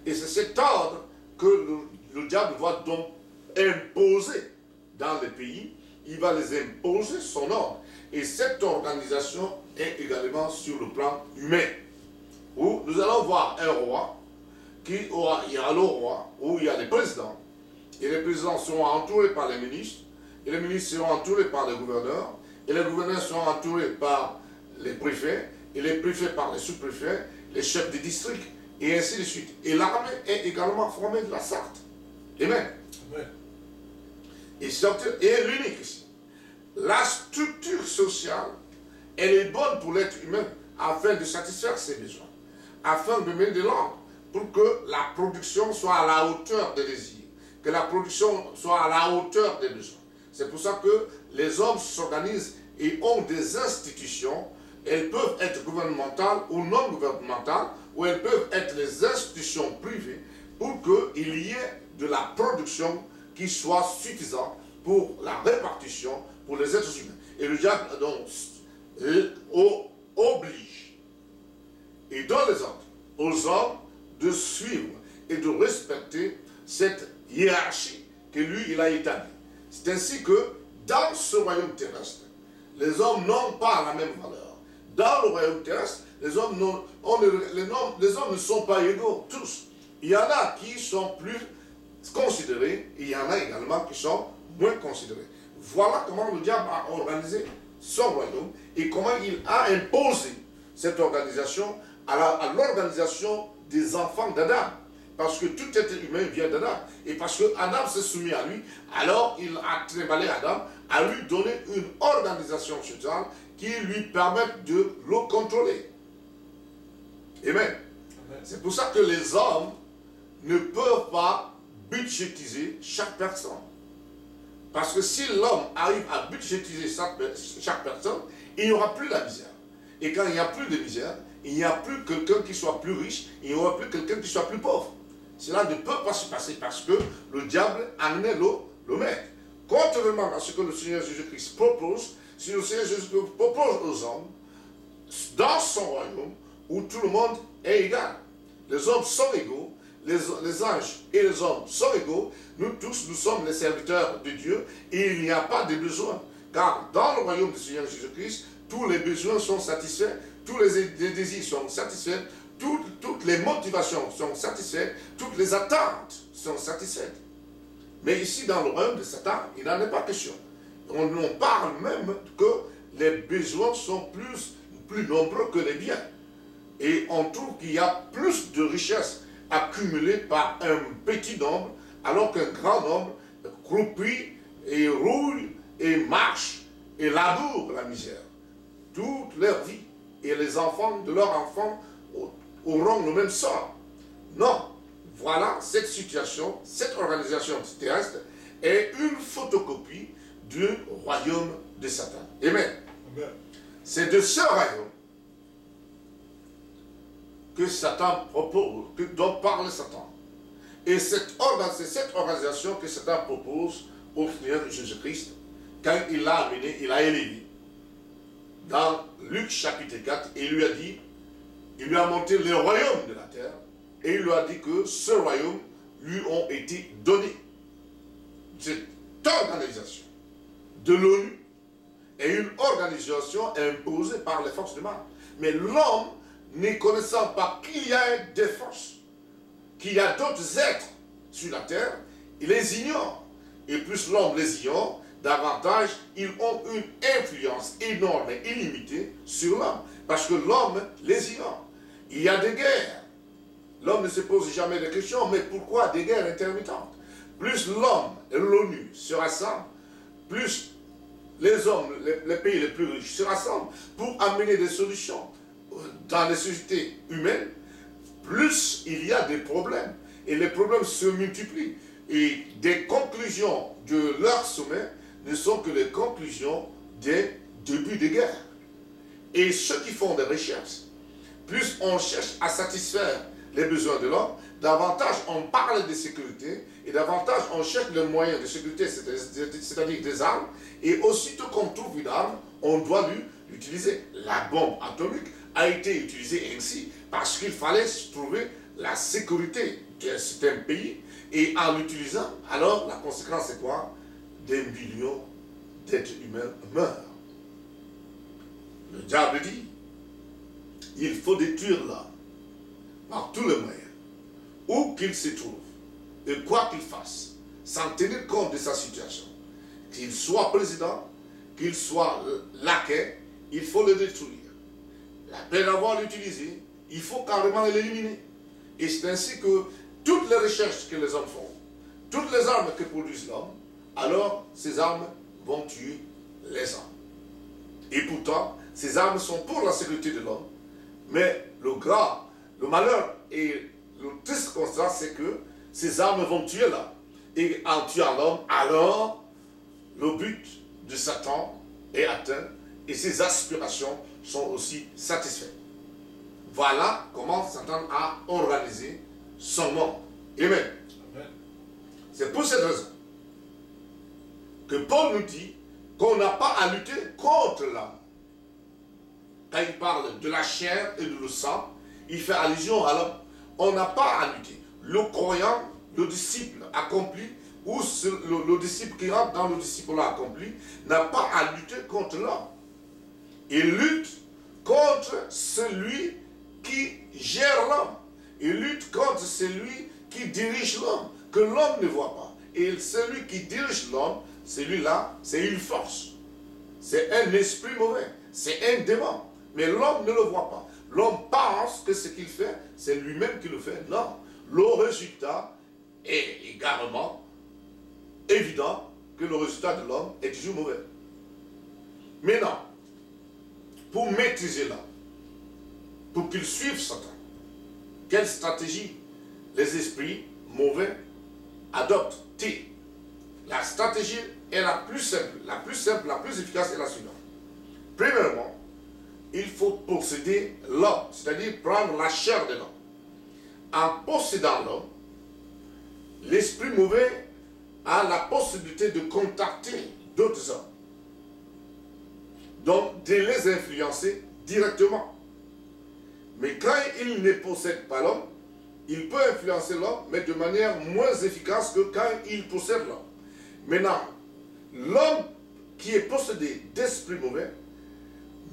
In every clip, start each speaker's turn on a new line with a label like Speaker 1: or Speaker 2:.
Speaker 1: Et c'est cet ordre que le diable va donc imposer dans les pays. Il va les imposer son ordre. Et cette organisation est également sur le plan humain. Où nous allons voir un roi, il y a le roi, où il y a les présidents. Et les présidents seront entourés par les ministres. Et les ministres seront entourés par les gouverneurs. Et les gouverneurs seront entourés par les préfets. Et les préfets par les sous-préfets, les chefs de district. Et ainsi de suite. Et l'armée est également formée de la sorte. Amen. Amen. Et l'unique ici. La structure sociale, elle est bonne pour l'être humain afin de satisfaire ses besoins. Afin de mettre de l'ordre pour que la production soit à la hauteur des désirs. Que la production soit à la hauteur des besoins. C'est pour ça que les hommes s'organisent et ont des institutions. Elles peuvent être gouvernementales ou non gouvernementales, ou elles peuvent être les institutions privées pour qu'il y ait de la production qui soit suffisante pour la répartition pour les êtres humains. Et le diable donc oblige et donne les ordres aux hommes de suivre et de respecter cette hiérarchie que lui, il a établie. C'est ainsi que dans ce royaume terrestre, les hommes n'ont pas la même valeur. Dans le royaume terrestre, les hommes ne sont pas égaux, tous. Il y en a qui sont plus considérés, et il y en a également qui sont moins considérés. Voilà comment le diable a organisé son royaume et comment il a imposé cette organisation à l'organisation des enfants d'Adam. Parce que tout être humain vient d'Adam. Et parce que Adam s'est soumis à lui, alors il a trébalé Adam à lui donner une organisation sociale qui lui permette de le contrôler. Amen. C'est pour ça que les hommes ne peuvent pas budgétiser chaque personne. Parce que si l'homme arrive à budgétiser chaque personne, il n'y aura plus la misère. Et quand il n'y a plus de misère, il n'y a plus quelqu'un qui soit plus riche, il n'y aura plus quelqu'un qui soit plus pauvre. Cela ne peut pas se passer parce que le diable en est le maître. Contrairement à ce que le Seigneur Jésus-Christ propose, si le Seigneur Jésus-Christ propose aux hommes, dans son royaume, où tout le monde est égal. Les hommes sont égaux, les anges et les hommes sont égaux, nous tous, nous sommes les serviteurs de Dieu, et il n'y a pas de besoin. Car dans le royaume du Seigneur Jésus-Christ, tous les besoins sont satisfaits, tous les désirs sont satisfaits, toutes les motivations sont satisfaites, toutes les attentes sont satisfaites. Mais ici, dans le royaume de Satan, il n'en est pas question. On parle même que les besoins sont plus nombreux que les biens. Et on trouve qu'il y a plus de richesses accumulées par un petit nombre, alors qu'un grand nombre croupit et roule et marche et laboure la misère. Toute leur vie. Et les enfants de leurs enfants auront le même sort. Non. Voilà cette situation, cette organisation terrestre est une photocopie du royaume de Satan. Amen. Amen. C'est de ce royaume que Satan propose, dont parle Satan. Et c'est cette organisation que Satan propose au Seigneur Jésus-Christ quand il l'a amené, il l'a élevé. Dans Luc chapitre 4, il lui a dit, il lui a montré le royaume de la terre et il lui a dit que ce royaume lui ont été donnés. Cette organisation de l'ONU est une organisation imposée par les forces du mal. Mais l'homme, ne connaissant pas qu'il y a des forces, qu'il y a d'autres êtres sur la terre, il les ignore. Et plus l'homme les ignore, davantage ils ont une influence énorme et illimitée sur l'homme. Parce que l'homme les ignore. Il y a des guerres. L'homme ne se pose jamais de questions, mais pourquoi des guerres intermittentes? Plus l'homme et l'ONU se rassemblent, plus les hommes, les pays les plus riches se rassemblent pour amener des solutions dans les sociétés humaines, plus il y a des problèmes. Et les problèmes se multiplient. Et des conclusions de leur sommet ne sont que les conclusions des débuts de guerre. Et ceux qui font des recherches, plus on cherche à satisfaire les besoins de l'homme, davantage on parle de sécurité, et davantage on cherche les moyens de sécurité, c'est-à-dire des armes, et aussitôt qu'on trouve une arme, on doit l'utiliser. La bombe atomique a été utilisée ainsi, parce qu'il fallait trouver la sécurité d'un certain pays, et en l'utilisant, alors la conséquence c'est quoi? Des millions d'êtres humains meurent. Le diable dit, il faut détruire l'homme par tous les moyens, où qu'il se trouve, et quoi qu'il fasse, sans tenir compte de sa situation. Qu'il soit président, qu'il soit laquais, il faut le détruire. Après l'avoir utilisé, il faut carrément l'éliminer. Et c'est ainsi que toutes les recherches que les hommes font, toutes les armes que produisent l'homme, alors ces armes vont tuer les hommes. Et pourtant, ces armes sont pour la sécurité de l'homme, mais le malheur et le triste constat, c'est que ces armes vont tuer l'homme. Et en tuant l'homme, alors le but de Satan est atteint et ses aspirations sont aussi satisfaites. Voilà comment Satan a organisé son monde. Amen. C'est pour cette raison que Paul nous dit qu'on n'a pas à lutter contre l'âme. Quand il parle de la chair et de le sang, il fait allusion à l'homme. On n'a pas à lutter. Le croyant, le disciple accompli, ou le disciple qui rentre dans le disciple accompli, n'a pas à lutter contre l'homme. Il lutte contre celui qui gère l'homme. Il lutte contre celui qui dirige l'homme, que l'homme ne voit pas. Et celui qui dirige l'homme, celui-là, c'est une force. C'est un esprit mauvais. C'est un démon. Mais l'homme ne le voit pas. L'homme pense que ce qu'il fait, c'est lui-même qui le fait. Non. Le résultat est également évident que le résultat de l'homme est toujours mauvais. Maintenant, pour maîtriser l'homme, pour qu'il suive Satan, quelle stratégie les esprits mauvais adoptent-ils? La stratégie est la plus simple, la plus efficace est la suivante. Premièrement, il faut posséder l'homme, c'est-à-dire prendre la chair de l'homme. En possédant l'homme, l'esprit mauvais a la possibilité de contacter d'autres hommes, donc de les influencer directement. Mais quand il ne possède pas l'homme, il peut influencer l'homme, mais de manière moins efficace que quand il possède l'homme. Maintenant, l'homme qui est possédé d'esprit mauvais,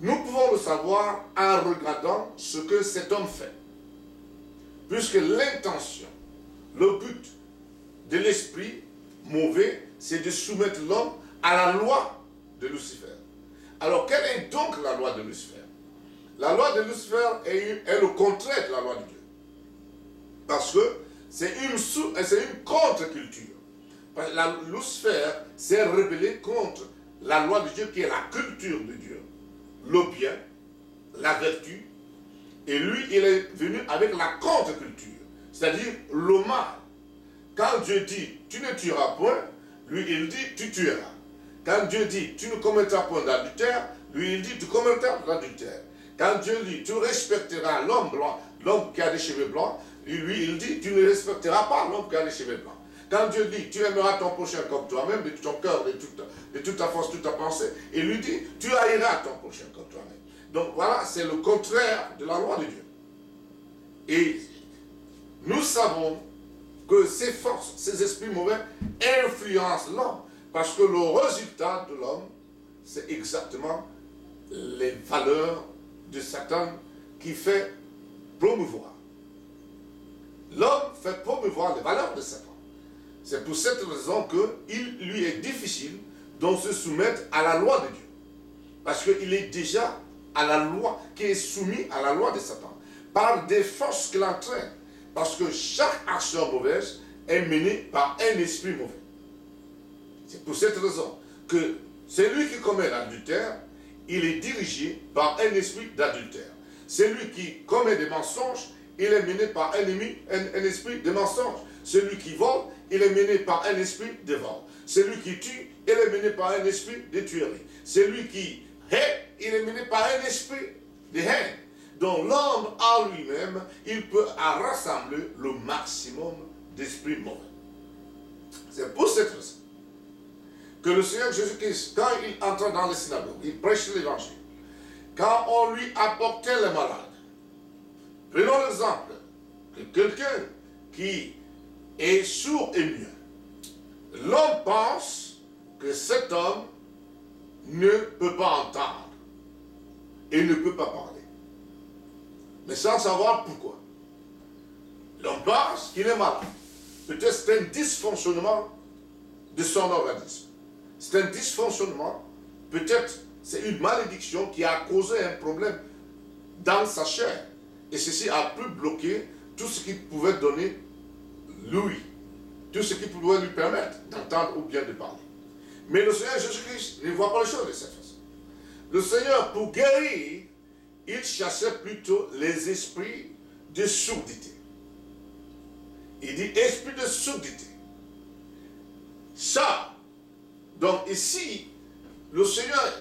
Speaker 1: nous pouvons le savoir en regardant ce que cet homme fait. Puisque l'intention, le but de l'esprit mauvais, c'est de soumettre l'homme à la loi de Lucifer. Alors, quelle est donc la loi de Lucifer? La loi de Lucifer est le contraire de la loi de Dieu. Parce que c'est une contre-culture. Lucifer s'est rebellé contre la loi de Dieu qui est la culture de Dieu. Le bien, la vertu. Et lui, il est venu avec la contre-culture. C'est-à-dire le mal. Quand Dieu dit, tu ne tueras point, lui, il dit, tu tueras. Quand Dieu dit, tu ne commettras point d'adultère, lui, il dit, tu commettras l'adultère. Quand Dieu dit, tu respecteras l'homme blanc, l'homme qui a des cheveux blancs, lui, il dit, tu ne respecteras pas l'homme qui a des cheveux blancs. Quand Dieu dit, tu aimeras ton prochain comme toi-même, de tout ton cœur, de toute ta force, toute ta pensée, il lui dit, tu haïras ton prochain comme toi-même. Donc voilà, c'est le contraire de la loi de Dieu. Et nous savons que ces forces, ces esprits mauvais influencent l'homme. Parce que le résultat de l'homme, c'est exactement les valeurs de Satan qui fait promouvoir. L'homme fait promouvoir les valeurs de Satan. C'est pour cette raison qu'il lui est difficile de se soumettre à la loi de Dieu. Parce qu'il est déjà à la loi, qui est soumis à la loi de Satan, par des forces qu'il entraîne. Parce que chaque action mauvaise est menée par un esprit mauvais. C'est pour cette raison que celui qui commet l'adultère, il est dirigé par un esprit d'adultère. Celui qui commet des mensonges, il est mené par un esprit de mensonge. Celui qui vole, il est mené par un esprit de vol. Celui qui tue, il est mené par un esprit de tuerie. Celui qui hait, il est mené par un esprit de haine. Donc l'homme en lui-même, il peut rassembler le maximum d'esprits mauvais. C'est pour cette raison que le Seigneur Jésus-Christ, quand il entrait dans les synagogues, il prêchait l'évangile. Quand on lui apportait les malades, prenons l'exemple que quelqu'un qui est sourd et muet, l'homme pense que cet homme ne peut pas entendre et ne peut pas parler. Mais sans savoir pourquoi. L'homme pense qu'il est malade. Peut-être c'est un dysfonctionnement de son organisme. C'est un dysfonctionnement, peut-être c'est une malédiction qui a causé un problème dans sa chair. Et ceci a pu bloquer tout ce qui pouvait donner l'ouïe, tout ce qui pouvait lui permettre d'entendre ou bien de parler. Mais le Seigneur Jésus-Christ ne voit pas les choses de cette façon. Le Seigneur, pour guérir, il chassait plutôt les esprits de surdité. Il dit esprit de surdité. Ça, donc ici, le Seigneur